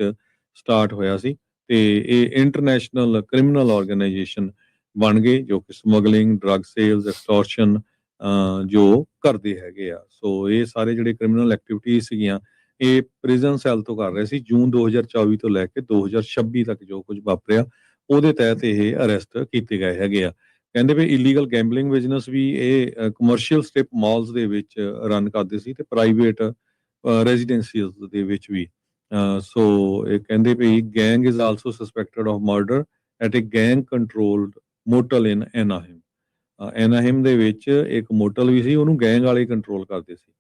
ਸਟਾਰਟ ਹੋਇਆ ਸੀ ਤੇ ਇਹ ਇੰਟਰਨੈਸ਼ਨਲ ਕ੍ਰਿਮੀਨਲ ਆਰਗੇਨਾਈਜੇਸ਼ਨ ਬਣ ਗਏ ਜੋ ਕਿ ਸਮਗਲਿੰਗ, ਡਰੱਗ ਸੇਲਸ, ਐਕਸਟੋਰਸ਼ਨ ਜੋ ਕਰਦੇ ਹੈਗੇ ਆ। ਸੋ ਇਹ ਸਾਰੇ ਜਿਹੜੇ ਕ੍ਰਿਮੀਨਲ ਐਕਟੀਵਿਟੀਜ਼ ਸੀਗੀਆਂ ਇਹ ਪ੍ਰਿਜ਼ਨ ਸੈੱਲ ਤੋਂ ਕਰ ਰਹੇ ਸੀ। ਜੂਨ 2024 ਤੋਂ ਲੈ ਕੇ 2026 ਤੱਕ ਜੋ ਕੁਝ ਵਾਪਰਿਆ ਉਹਦੇ ਤਹਿਤ ਇਹ ਅਰੈਸਟ ਕੀਤੇ ਗਏ ਹੈਗੇ ਆ। ਕਹਿੰਦੇ ਵੀ ਇਲੀਗਲ ਗੈਂਬਲਿੰਗ ਬਿਜ਼ਨਸ ਵੀ ਇਹ ਕਮਰਸ਼ੀਅਲ ਸਟ੍ਰਿਪ ਮਾਲਸ ਦੇ ਵਿੱਚ ਰਨ ਕਰਦੇ ਸੀ ਤੇ ਪ੍ਰਾਈਵੇਟ ਰੈਜ਼ੀਡੈਂਸੀਜ਼ ਦੇ ਵਿੱਚ ਵੀ। ਸੋ ਇਹ ਕਹਿੰਦੇ ਵੀ gang is also suspected of murder at a gang controlled motel in Anaheim. Anaheim ਦੇ ਵਿੱਚ ਇੱਕ ਮੋਟਲ ਵੀ ਸੀ, ਉਹਨੂੰ ਗੈਂਗ ਵਾਲੇ ਕੰਟਰੋਲ ਕਰਦੇ ਸੀ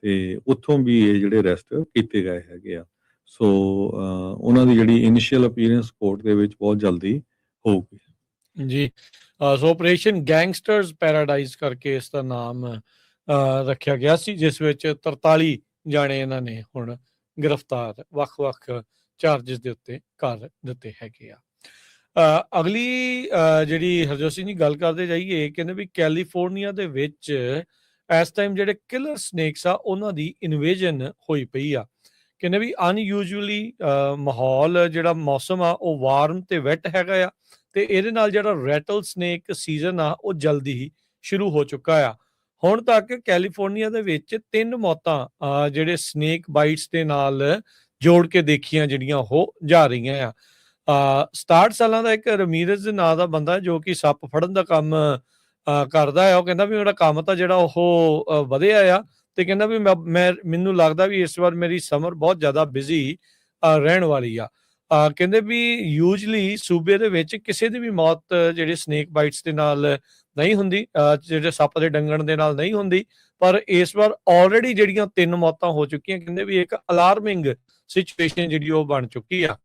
ਤੇ ਉੱਥੋਂ ਵੀ ਇਹ ਜਿਹੜੇ ਅਰੈਸਟ ਕੀਤੇ ਗਏ ਹੈਗੇ ਆ। ਸੋ ਉਹਨਾਂ ਦੀ ਜਿਹੜੀ ਇਨੀਸ਼ੀਅਲ ਅਪੀਅਰੈਂਸ ਕੋਰਟ ਦੇ ਵਿੱਚ ਬਹੁਤ ਜਲਦੀ ਹੋਊਗੀ ਜੀ। ਸੋ ਆਪਰੇਸ਼ਨ ਗੈਂਗਸਟਰਸ ਪੈਰਾਡਾਈਜ਼ ਕਰਕੇ ਇਸ ਦਾ ਨਾਮ ਰੱਖਿਆ ਗਿਆ ਸੀ, ਜਿਸ ਵਿੱਚ 43 ਜਾਣੇ ਇਹਨਾਂ ਨੇ ਹੁਣ ਗ੍ਰਿਫਤਾਰ ਵੱਖ-ਵੱਖ ਚਾਰजेस ਦੇ ਉੱਤੇ ਕਰ ਦਿੱਤੇ ਹੈਗੇ ਆ। ਅਗਲੀ ਜਿਹੜੀ ਹਰਜੋਤ ਸਿੰਘ ਜੀ ਗੱਲ ਕਰਦੇ ਜਾਈਏ, ਕਹਿੰਦੇ ਵੀ ਕੈਲੀਫੋਰਨੀਆ ਦੇ ਵਿੱਚ ਇਸ ਟਾਈਮ ਜਿਹੜੇ ਕਿਲਰ ਸਨੇਕਸ ਆ ਉਹਨਾਂ ਦੀ ਇਨਵੇਜਨ ਹੋਈ ਪਈ ਆ। ਕਹਿੰਦੇ ਵੀ ਅਨਯੂਜੂਅਲੀ ਮਾਹੌਲ ਜਿਹੜਾ ਮੌਸਮ ਆ ਉਹ ਵਾਰਮ ਤੇ ਵੈਟ ਹੈਗਾ ਆ ਤੇ ਇਹਦੇ ਨਾਲ ਜਿਹੜਾ ਰੈਟਲ ਸਨੇਕ ਸੀਜ਼ਨ ਆ ਉਹ ਜਲਦੀ ਹੀ ਸ਼ੁਰੂ ਹੋ ਚੁੱਕਾ ਆ। ਹੁਣ ਤੱਕ ਕੈਲੀਫੋਰਨੀਆ ਦੇ ਵਿੱਚ 3 ਮੌਤਾਂ ਜਿਹੜੇ ਸਨੇਕ ਬਾਈਟਸ ਦੇ ਨਾਲ ਜੋੜ ਕੇ ਦੇਖੀਆਂ ਜਿਹੜੀਆਂ ਉਹ ਜਾ ਰਹੀਆਂ ਆ। 67 ਸਾਲਾਂ ਦਾ ਇੱਕ ਰਮੀਰਜ਼ ਨਾਂ ਦਾ ਬੰਦਾ ਜੋ ਕਿ ਸੱਪ ਫੜਨ ਦਾ ਕੰਮ ਕਰਦਾ ਆ, ਉਹ ਕਹਿੰਦਾ ਵੀ ਮੇਰਾ ਕੰਮ ਤਾਂ ਜਿਹੜਾ ਉਹ ਵਧਿਆ ਆ ਤੇ ਕਹਿੰਦਾ ਵੀ ਮੈਨੂੰ ਲੱਗਦਾ ਵੀ ਇਸ ਵਾਰ ਮੇਰੀ ਸਮਰ ਬਹੁਤ ਜ਼ਿਆਦਾ ਬਿਜ਼ੀ ਰਹਿਣ ਵਾਲੀ ਆ। ਕਹਿੰਦੇ ਵੀ ਯੂਜਲੀ ਸੂਬੇ ਦੇ ਵਿੱਚ ਕਿਸੇ ਦੀ ਵੀ ਮੌਤ ਜਿਹੜੇ ਸਨੇਕ ਬਾਈਟਸ ਦੇ ਨਾਲ ਨਹੀਂ ਹੁੰਦੀ, ਜਿਹੜੇ ਸੱਪ ਦੇ ਡੰਗਣ ਦੇ ਨਾਲ ਨਹੀਂ ਹੁੰਦੀ, ਪਰ ਇਸ ਵਾਰ ਆਲਰੇਡੀ ਜਿਹੜੀਆਂ 3 ਮੌਤਾਂ ਹੋ ਚੁੱਕੀਆਂ, ਕਹਿੰਦੇ ਵੀ ਇੱਕ ਅਲਾਰਮਿੰਗ ਸਿਚੁਏਸ਼ਨ ਜਿਹੜੀ ਉਹ ਬਣ ਚੁੱਕੀ ਆ।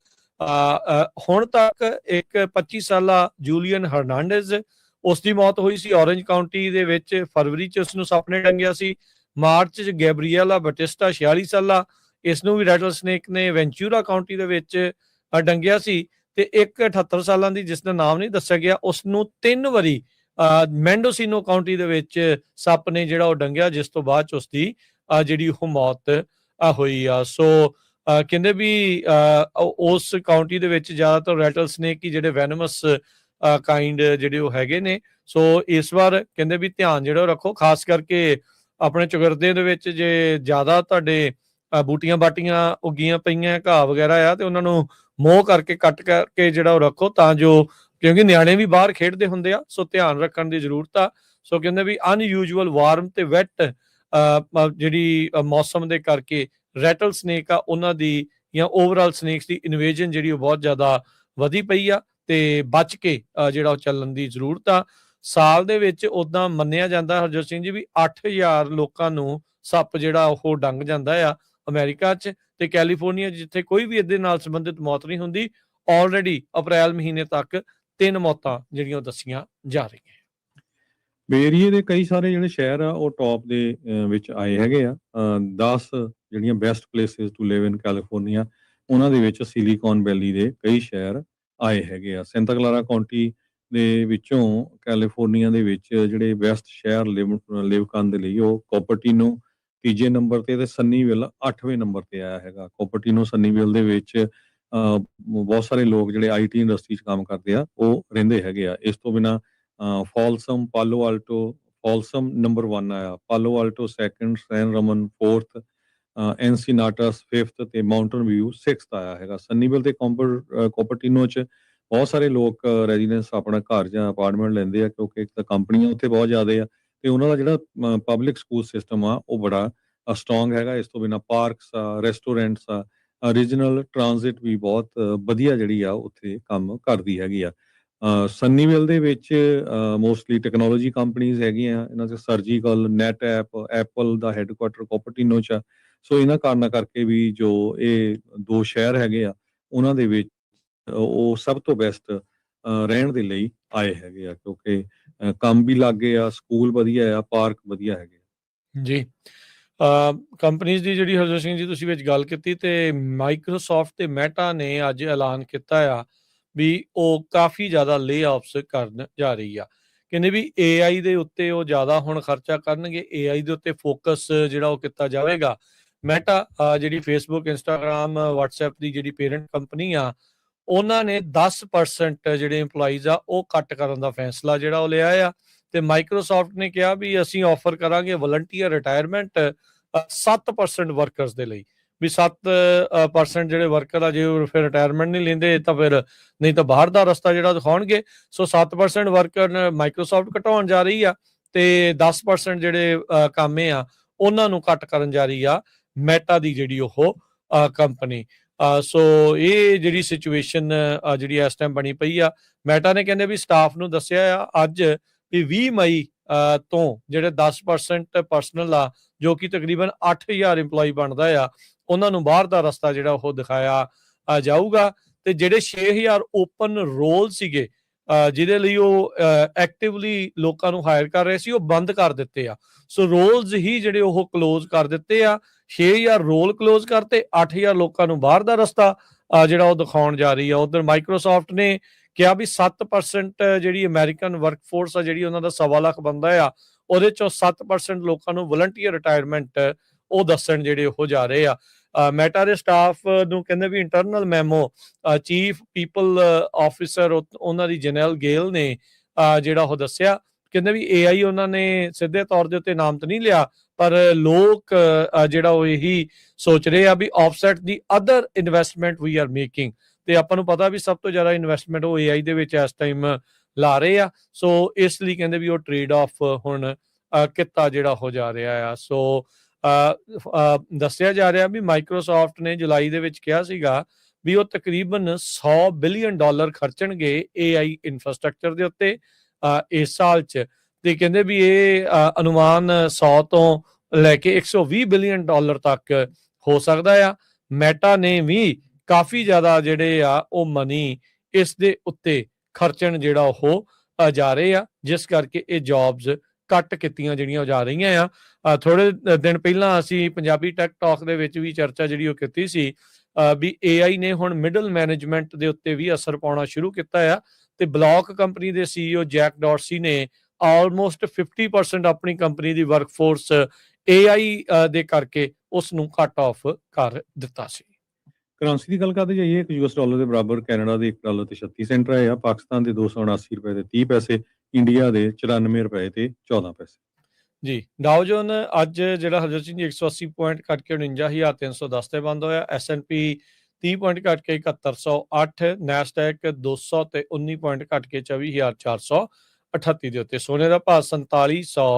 ਹੁਣ ਤੱਕ ਇੱਕ 25 ਸਾਲਾ ਜੂਲੀਅਨ ਹਰਨਾਂਡez, ਉਸ ਦੀ ਮੌਤ ਹੋਈ ਸੀ ਔਰੰਜ ਕਾਉਂਟੀ ਦੇ ਵਿੱਚ, ਫਰਵਰੀ 'ਚ ਉਸ ਨੂੰ ਸੱਪ ਨੇ ਡੰਗਿਆ ਸੀ। ਮਾਰਚ 'ਚ ਗੈਬਰੀਏਲਾ ਬਟਿਸਟਾ 46 ਸਾਲਾ, ਇਸ ਨੂੰ ਵੀ ਰੈਟਲ ਸਨੇਕ ਨੇ ਵੈਂਚੂਰਾ ਕਾਉਂਟੀ ਦੇ ਵਿੱਚ ਡੰਗਿਆ ਸੀ। ਤੇ ਇੱਕ 78 ਸਾਲਾਂ ਦੀ, ਜਿਸ ਦਾ ਨਾਮ ਨਹੀਂ ਦੱਸਿਆ ਗਿਆ, ਉਸ ਨੂੰ 3 ਵਾਰੀ ਮੈਂਡੋਸੀਨੋ ਕਾਉਂਟੀ ਦੇ ਵਿੱਚ ਸੱਪ ਨੇ ਜਿਹੜਾ ਉਹ ਡੰਗਿਆ, ਜਿਸ ਤੋਂ ਬਾਅਦ 'ਚ ਉਸਦੀ ਜਿਹੜੀ ਉਹ ਮੌਤ ਹੋਈ ਆ। ਸੋ ਕਹਿੰਦੇ ਵੀ ਉਸ ਕਾਉਂਟੀ ਦੇ ਵਿੱਚ ਜ਼ਿਆਦਾਤਰ ਰੈਟਲ ਸਨੇਕ ਹੀ ਜਿਹੜੇ ਵੈਨਮਸ ਕਾਈਂਡ ਜਿਹੜੇ ਉਹ ਹੈਗੇ ਨੇ। ਸੋ ਇਸ ਵਾਰ ਕਹਿੰਦੇ ਵੀ ਧਿਆਨ ਜਿਹੜਾ ਰੱਖੋ, ਖਾਸ ਕਰਕੇ ਆਪਣੇ ਚੁਗਰਦੇ ਦੇ ਵਿੱਚ ਜੇ ਜ਼ਿਆਦਾ ਤੁਹਾਡੇ ਬੂਟੀਆਂ ਬਾਟੀਆਂ ਉੱਗੀਆਂ ਪਈਆਂ, ਘਾਹ ਵਗੈਰਾ ਆ, ਤੇ ਉਹਨਾਂ ਨੂੰ ਮੋਹ ਕਰਕੇ ਕੱਟ ਕਰਕੇ ਜਿਹੜਾ ਉਹ ਰੱਖੋ, ਤਾਂ ਜੋ, ਕਿਉਂਕਿ ਨਿਆਣੇ ਵੀ ਬਾਹਰ ਖੇਡਦੇ ਹੁੰਦੇ ਆ, ਸੋ ਧਿਆਨ ਰੱਖਣ ਦੀ ਜ਼ਰੂਰਤ ਆ। ਸੋ ਕਹਿੰਦੇ ਵੀ ਅਨਯੂਜੂਅਲ ਵਾਰਮ ਤੇ ਵੈਟ ਜਿਹੜੀ ਮੌਸਮ ਦੇ ਕਰਕੇ ਰੈਟਲ ਸਨੇਕ ਆ ਉਹਨਾਂ ਦੀ, ਜਾਂ ਓਵਰਆਲ ਸਨੇਕਸ ਦੀ ਇਨਵੇਜਨ ਜਿਹੜੀ ਉਹ ਬਹੁਤ ਜ਼ਿਆਦਾ ਵਧੀ ਪਈ ਆ, ਤੇ ਬਚ ਕੇ ਜਿਹੜਾ ਉਹ ਚੱਲਣ ਦੀ ਜ਼ਰੂਰਤ ਆ। ਸਾਲ ਦੇ ਵਿੱਚ ਉਦਾਂ ਮੰਨਿਆ ਜਾਂਦਾ ਹਰਜੋਤ ਸਿੰਘ ਜੀ ਵੀ 8000 ਲੋਕਾਂ ਨੂੰ ਸੱਪ ਜਿਹੜਾ ਉਹ ਡੰਗ ਜਾਂਦਾ ਆ ਅਮਰੀਕਾ 'ਚ, ਤੇ ਕੈਲੀਫੋਰਨੀਆ 'ਚ ਜਿੱਥੇ ਕੋਈ ਵੀ ਇਹਦੇ ਨਾਲ ਸੰਬੰਧਿਤ ਮੌਤ ਨਹੀਂ ਹੁੰਦੀ, ਆਲਰੇਡੀ ਅਪ੍ਰੈਲ ਮਹੀਨੇ ਤੱਕ 3 ਮੌਤਾਂ ਜਿਹੜੀਆਂ ਦੱਸੀਆਂ ਜਾ ਰਹੀਆਂ। ਬੇ ਏਰੀਏ ਦੇ ਕਈ ਸਾਰੇ ਜਿਹੜੇ ਸ਼ਹਿਰ ਆ ਉਹ ਟੌਪ ਦੇ ਵਿੱਚ ਆਏ ਹੈਗੇ ਆ। 10 ਜਿਹੜੀਆਂ best places to live in California, ਉਹਨਾਂ ਦੇ ਵਿੱਚ ਸਿਲੀਕਨ ਵੈਲੀ ਦੇ ਕਈ ਸ਼ਹਿਰ ਆਏ ਹੈਗੇ ਆ। ਸੈਂਟਾ ਕਲਾਰਾ ਕਾਉਂਟੀ ਦੇ ਵਿੱਚੋਂ ਕੈਲੀਫੋਰਨੀਆ ਦੇ ਵਿੱਚ ਜਿਹੜੇ ਬੈਸਟ ਸ਼ਹਿਰ ਲਿਵ ਕਰਨ ਦੇ ਲਈ, ਉਹ ਕੋਪਰਟੀਨੋ ਤੀਜੇ ਨੰਬਰ ਤੇ ਸੰਨੀਵਿਲ 8ਵੇਂ ਨੰਬਰ ਤੇ ਆਇਆ ਹੈਗਾ। ਕੋਪਰਟੀਨੋ ਸੰਨੀਵਿਲ ਦੇ ਵਿੱਚ ਬਹੁਤ ਸਾਰੇ ਲੋਕ ਜਿਹੜੇ IT ਇੰਡਸਟਰੀ 'ਚ ਕੰਮ ਕਰਦੇ ਆ ਉਹ ਰਹਿੰਦੇ ਹੈਗੇ ਆ। ਇਸ ਤੋਂ ਬਿਨਾਂ ਫੋਲਸਮ, ਪਾਲੋ ਆਲਟੋ, ਫੋਲਸਮ ਨੰਬਰ 1 ਆਇਆ, ਪਾਲੋ ਆਲਟੋ 2nd, ਸੈਨ ਰਮਨ 4th, ਐਨਸੀਨਾਟਸ 5th ਤੇ ਮਾਊਂਟਨ ਵਿਊ 6th ਆਇਆ ਹੈਗਾ। ਸੰਨੀਵਿਲ ਤੇ ਕੋਪਰਟੀਨੋ 'ਚ ਬਹੁਤ ਸਾਰੇ ਲੋਕ ਰੈਜ਼ੀਡੈਂਸ ਆਪਣਾ ਘਰ ਜਾਂ ਅਪਾਰਟਮੈਂਟ ਲੈਂਦੇ ਆ, ਕਿਉਂਕਿ ਇੱਕ ਤਾਂ ਕੰਪਨੀਆਂ ਉੱਥੇ ਬਹੁਤ ਜ਼ਿਆਦਾ ਆ, ਤੇ ਉਹਨਾਂ ਦਾ ਜਿਹੜਾ ਪਬਲਿਕ ਸਕੂਲ ਸਿਸਟਮ ਆ ਉਹ ਬੜਾ ਸਟਰੋਂਗ ਹੈਗਾ। ਇਸ ਤੋਂ ਬਿਨਾਂ ਪਾਰਕਸ ਆ, ਰੈਸਟੋਰੈਂਟਸ ਆ, ਰੀਜਨਲ ਟਰਾਂਜ਼ਿਟ ਵੀ ਬਹੁਤ ਵਧੀਆ ਜਿਹੜੀ ਆ ਉੱਥੇ ਕੰਮ ਕਰਦੀ ਹੈਗੀ ਆ। ਸੰਨੀਵਿਲ ਦੇ ਵਿੱਚ ਮੋਸਟਲੀ ਟੈਕਨੋਲੋਜੀ ਕੰਪਨੀਜ਼ ਹੈਗੀਆਂ, ਇਹਨਾਂ 'ਚ ਸਰਜੀਕਲ, ਨੈਟ ਐਪਲ ਦਾ ਹੈੱਡਕੁਆਟਰ ਕੋਪਰਟੀਨੋ 'ਚ ਆ। ਸੋ ਇਹਨਾਂ ਕਾਰਨਾਂ ਕਰਕੇ ਵੀ ਜੋ ਇਹ 2 ਸ਼ਹਿਰ ਹੈਗੇ ਆ, ਉਹਨਾਂ ਦੇ ਵਿੱਚ ਉਹ ਸਭ ਤੋਂ ਬੈਸਟ ਰਹਿਣ ਦੇ ਲਈ ਆਏ ਹੈਗੇ ਆ, ਕਿਉਂਕਿ ਕੰਮ ਵੀ ਲਾਗੇ ਆ, ਸਕੂਲ ਵਧੀਆ ਆ, ਪਾਰਕ ਵਧੀਆ ਹੈਗੇ ਆ। ਜੀ, ਕੰਪਨੀਜ਼ ਦੀ ਜਿਹੜੀ ਹਰਜੋਤ ਸਿੰਘ ਜੀ ਤੁਸੀਂ ਵਿੱਚ ਗੱਲ ਕੀਤੀ, ਤੇ ਮਾਈਕਰੋਸਾਫਟ ਤੇ ਮੈਟਾ ਨੇ ਅੱਜ ਐਲਾਨ ਕੀਤਾ ਆ ਵੀ ਉਹ ਕਾਫੀ ਜ਼ਿਆਦਾ ਲੇ-ਆਫਸ ਕਰਨ ਜਾ ਰਹੀ ਆ। ਕਹਿੰਦੇ ਵੀ AI ਦੇ ਉੱਤੇ ਉਹ ਜ਼ਿਆਦਾ ਹੁਣ ਖਰਚਾ ਕਰਨਗੇ, AI ਦੇ ਉੱਤੇ ਫੋਕਸ ਜਿਹੜਾ ਉਹ ਕੀਤਾ ਜਾਵੇਗਾ। ਮੈਟਾ ਜਿਹੜੀ ਫੇਸਬੁੱਕ, ਇੰਸਟਾਗ੍ਰਾਮ, WhatsApp ਦੀ ਜਿਹੜੀ ਪੇਰੈਂਟ ਕੰਪਨੀ ਆ, ਉਹਨਾਂ ਨੇ 10% ਜਿਹੜੇ EMPLOYEES ਆ ਉਹ ਕੱਟ ਕਰਨ ਦਾ ਫੈਸਲਾ ਜਿਹੜਾ ਉਹ ਲਿਆ ਆ। ਤੇ ਮਾਈਕਰੋਸਾਫਟ ਨੇ ਕਿਹਾ ਵੀ ਅਸੀਂ ਆਫਰ ਕਰਾਂਗੇ ਵਲੰਟੀਅਰ ਰਿਟਾਇਰਮੈਂਟ 7% ਵਰਕਰਸ ਦੇ ਲਈ, ਵੀ 7% ਜਿਹੜੇ ਵਰਕਰ ਆ ਜੇ ਉਹ ਫਿਰ ਰਿਟਾਇਰਮੈਂਟ ਨਹੀਂ ਲੈਂਦੇ ਤਾਂ ਫਿਰ ਨਹੀਂ ਤਾਂ ਬਾਹਰ ਦਾ ਰਸਤਾ ਜਿਹੜਾ ਦਿਖਾਉਣਗੇ। ਸੋ 7% ਵਰਕਰ ਮਾਈਕਰੋਸਾਫਟ ਘਟਾਉਣ ਜਾ ਰਹੀ ਆ, ਤੇ 10% ਜਿਹੜੇ ਕਾਮੇ ਆ ਉਹਨਾਂ ਨੂੰ ਕੱਟ ਕਰਨ ਜਾ ਰਹੀ ਆ ਮੈਟਾ ਦੀ ਜਿਹੜੀ ਉਹ ਕੰਪਨੀ। ਸੋ ਇਹ ਜਿਹੜੀ ਸਿਚੁਏਸ਼ਨ ਜਿਹੜੀ ਇਸ ਟਾਈਮ ਬਣੀ ਪਈ ਆ, ਮੈਟਾ ਨੇ ਕਹਿੰਦੇ ਵੀ ਸਟਾਫ ਨੂੰ ਦੱਸਿਆ ਆ ਅੱਜ ਵੀ 20 ਮਈ ਤੋਂ ਜਿਹੜੇ 10% ਪਰਸਨਲ ਆ, ਜੋ ਕਿ ਤਕਰੀਬਨ 8000 EMPLOYEE ਬਣਦਾ ਆ, ਉਹਨਾਂ ਨੂੰ ਬਾਹਰ ਦਾ ਰਸਤਾ ਜਿਹੜਾ ਉਹ ਦਿਖਾਇਆ ਜਾਊਗਾ। ਤੇ ਜਿਹੜੇ 6000 ਓਪਨ ਰੋਲ ਸੀਗੇ ਜਿਹਦੇ ਲਈ ਉਹ ਐਕਟਿਵਲੀ ਲੋਕਾਂ ਨੂੰ ਹਾਇਰ ਕਰ ਰਹੇ ਸੀ, ਉਹ ਬੰਦ ਕਰ ਦਿੱਤੇ ਆ। ਸੋ ਰੋਲਸ ਹੀ ਜਿਹੜੇ ਉਹ ਕਲੋਜ਼ ਕਰ ਦਿੱਤੇ ਆ। 6000 ਰੋਲ ਕਲੋਜ਼ ਕਰਤੇ, 8000 ਲੋਕਾਂ ਨੂੰ ਬਾਹਰ ਦਾ ਰਸਤਾ ਜਿਹੜਾ ਉਹ ਦਿਖਾਉਣ ਜਾ ਰਹੀ ਆ। ਉਧਰ ਮਾਈਕਰੋਸਾਫਟ ਨੇ ਕਿਹਾ ਵੀ 7% ਜਿਹੜੀ ਅਮਰੀਕਨ ਵਰਕਫੋਰਸ ਆ, ਜਿਹੜੀ ਉਹਨਾਂ ਦਾ 1.25 ਲੱਖ ਬੰਦਾ ਆ, ਉਹਦੇ ਚੋਂ 7% ਲੋਕਾਂ ਨੂੰ ਵਲੰਟੀਅਰ ਰਿਟਾਇਰਮੈਂਟ ਉਹ ਦੱਸਣ ਜਿਹੜੇ ਉਹ ਜਾ ਰਹੇ ਆ। ਮੈਟਾ ਦੇ ਸਟਾਫ ਨੂੰ ਕਹਿੰਦੇ ਵੀ internal memo chief people officer ਉਹਨਾਂ ਦੀ ਜਨਰਲ ਗੇਲ ਨੇ ਜਿਹੜਾ ਉਹ ਦੱਸਿਆ। ਕਹਿੰਦੇ ਵੀ AI ਉਹਨਾਂ ਨੇ ਸਿੱਧੇ ਤੌਰ ਦੇ ਉੱਤੇ ਨਾਮ ਤਾਂ ਨਹੀਂ ਲਿਆ, ਪਰ ਲੋਕ ਜਿਹੜਾ ਉਹ ਇਹੀ ਸੋਚ ਰਹੇ ਆ ਵੀ offset the other investment we are making, ਤੇ ਆਪਾਂ ਨੂੰ ਪਤਾ ਵੀ ਸਭ ਤੋਂ ਜ਼ਿਆਦਾ ਇਨਵੈਸਟਮੈਂਟ ਉਹ AI ਦੇ ਵਿੱਚ ਇਸ ਟਾਈਮ ਲਾ ਰਹੇ ਆ। ਸੋ ਇਸ ਲਈ ਕਹਿੰਦੇ ਵੀ ਉਹ ਟ੍ਰੇਡ ਆਫ ਹੁਣ ਕੀਤਾ ਜਿਹੜਾ ਹੋ ਜਾ ਰਿਹਾ ਆ। ਸੋ ਦੱਸਿਆ ਜਾ ਰਿਹਾ ਵੀ ਮਾਈਕਰੋਸਾਫਟ ਨੇ ਜੁਲਾਈ ਦੇ ਵਿੱਚ ਕਿਹਾ ਸੀਗਾ ਵੀ ਉਹ ਤਕਰੀਬਨ $100 ਬਿਲੀਅਨ ਖਰਚਣਗੇ AI ਇਨਫਰਾਸਟ੍ਰਕਚਰ ਦੇ ਉੱਤੇ ਇਸ ਸਾਲ 'ਚ, ਤੇ ਕਹਿੰਦੇ ਵੀ ਇਹ ਅਨੁਮਾਨ 100 ਤੋਂ ਲੈ ਕੇ $120 ਬਿਲੀਅਨ ਤੱਕ ਹੋ ਸਕਦਾ ਆ। ਮੈਟਾ ਨੇ ਵੀ ਕਾਫੀ ਜ਼ਿਆਦਾ ਜਿਹੜੇ ਆ ਉਹ ਮਨੀ ਇਸ ਦੇ ਉੱਤੇ ਖਰਚਣ ਜਿਹੜਾ ਉਹ ਜਾ ਰਹੇ ਆ, ਜਿਸ ਕਰਕੇ ਇਹ ਜੌਬਸ ਕੱਟ ਕੀਤੀਆਂ ਜਿਹੜੀਆਂ ਜਾ ਰਹੀਆਂ ਆ। ਥੋੜੇ ਦਿਨ ਪਹਿਲਾਂ ਅਸੀਂ ਪੰਜਾਬੀ ਟੈਕ ਟਾਕ ਦੇ ਵਿੱਚ ਵੀ ਚਰਚਾ ਜਿਹੜੀ ਉਹ ਕੀਤੀ ਸੀ ਵੀ AI ਨੇ ਹੁਣ ਮਿਡਲ ਮੈਨੇਜਮੈਂਟ ਦੇ ਉੱਤੇ ਵੀ ਅਸਰ ਪਾਉਣਾ ਸ਼ੁਰੂ ਕੀਤਾ ਆ, ਤੇ ਬਲੌਕ ਕੰਪਨੀ ਦੇ CEO ਜੈਕ ਡਾਰਸੀ ਨੇ ਆਲਮੋਸਟ 50% ਆਪਣੀ ਕੰਪਨੀ ਦੀ ਵਰਕਫੋਰਸ AI ਦੇ ਕਰਕੇ ਉਸ ਨੂੰ ਕੱਟ ਆਫ ਕਰ ਦਿੱਤਾ ਸੀ। ਕਰੰਸੀ ਦੀ ਗੱਲ ਕਰਦੇ ਜਾਈਏ, ਇੱਕ US ਡਾਲਰ ਦੇ ਬਰਾਬਰ ਕੈਨੇਡਾ ਦੇ $1 ਤੇ 36 ਸੈਂਟ ਰਹੇ ਆ, ਪਾਕਿਸਤਾਨ ਦੇ 279 ਰੁਪਏ ਤੇ 30 ਪੈਸੇ, ਇੰਡੀਆ ਦੇ 94 ਰੁਪਏ ਤੇ 14 ਪੈਸੇ। ਜੀ, ਡਾਓ ਜੋਨ ਅੱਜ ਜਿਹੜਾ ਹਰਜੋਤ ਸਿੰਘ ਜੀ 180 ਪੁਆਇੰਟ ਘੱਟ ਕੇ 49,310 ਤੇ ਬੰਦ ਹੋਇਆ। S&P 30 ਪੁਆਇੰਟ ਘੱਟ ਕੇ 7108, ਨੈਸਡੈਕ 200 ਤੇ 19 ਪੁਆਇੰਟ ਘੱਟ ਕੇ 24,438 ਦੇ ਉੱਤੇ। ਸੋਨੇ ਦਾ ਭਾਅ 4700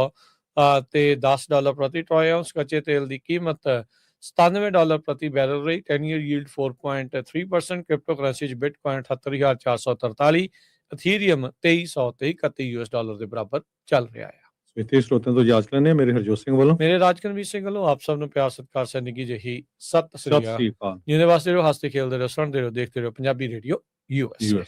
ਤੇ $10 ਪ੍ਰਤੀ ਟਰੋਏ ਆਉਂਸ। ਕੱਚੇ ਤੇਲ ਦੀ ਕੀਮਤ $97 ਪ੍ਰਤੀ ਬੈਰਲ ਰਹੀ। 10 ਈਅਰ ਯੀਲਡ 4.3%। ਕ੍ਰਿਪਟੋ ਕਰੰਸੀ 'ਚ ਬਿਟਕੋਇਨ 78,443, ਅਥੀਰੀਅਮ 2300 ਤੇ $31 ਦੇ ਬਰਾਬਰ ਚੱਲ ਰਿਹਾ ਹੈ। ਇੱਥੇ ਸਰੋਤਿਆਂ ਤੋਂ ਇਜਾਜ਼ਤ ਲੈਂਦੇ ਹਾਂ। ਮੇਰੇ ਹਰਜੋਤ ਸਿੰਘ ਵੱਲੋਂ, ਮੇਰੇ ਰਾਜਕਨਵੀਰ ਸਿੰਘ ਵੱਲੋਂ ਆਪ ਸਭ ਨੂੰ ਪਿਆਰ ਸਤਿਕਾਰ ਸਹਿ ਨਿੱਘੀ ਜਿਹੀ ਸਤਿ ਸ੍ਰੀ ਸਤਿ ਅਕਾਲ। ਸ੍ਰੀ ਅਕਾਲ। ਜਿਹਦੇ ਵਾਸਤੇ ਰਹੋ, ਹੱਸਦੇ ਖੇਲਦੇ ਰਹੋ, ਸੁਣਦੇ ਰਹੋ, ਦੇਖਦੇ ਰਹੋ ਪੰਜਾਬੀ ਰੇਡੀਓ USA।